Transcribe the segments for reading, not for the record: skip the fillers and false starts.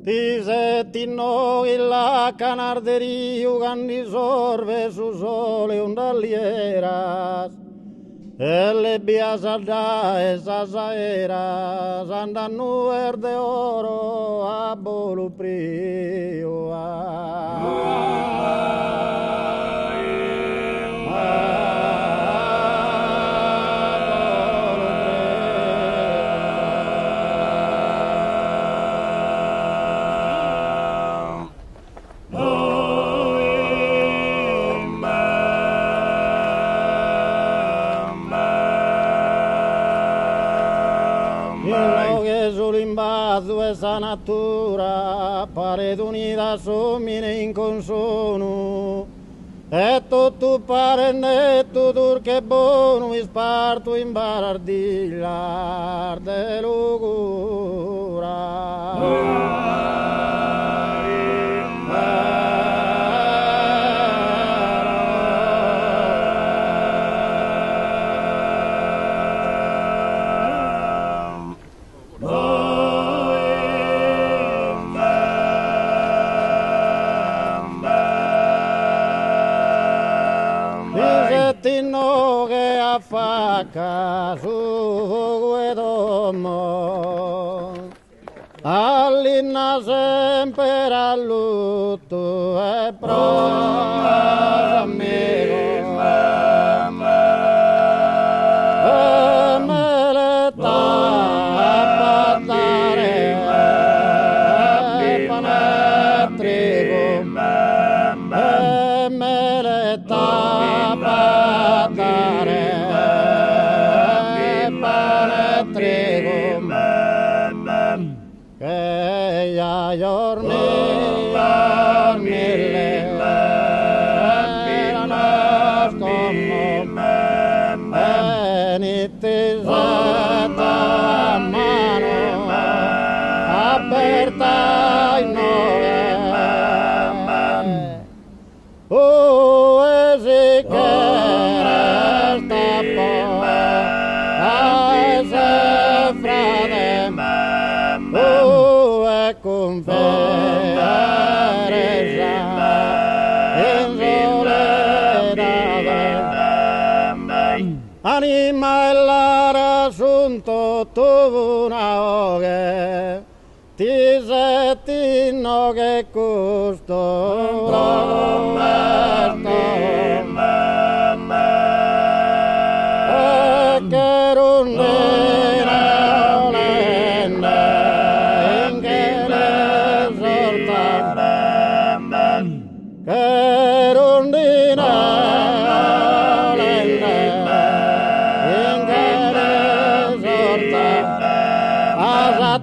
Tisettino la canarderio ganni sorbe su sole undalieras. E le biasada esas aeras andan nuer de oro a voluprio. Esa natura pare d'unida somine in consono e tutto pare netto dur che buono mi sparto in barardigliar de lugura. Faca su guedomo all'inna sempre a lutto e prova amico e me le tappatare e panetrico e me le tappatare che ya dormille erano come benitezata a mano aperta in noi esi che resta poi se frate confere in soledad anima l'assunto tuvo una oghe ti settino che gusto che rondina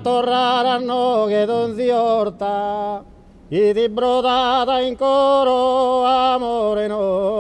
torraranno che donziorta e di brodata in coro amore no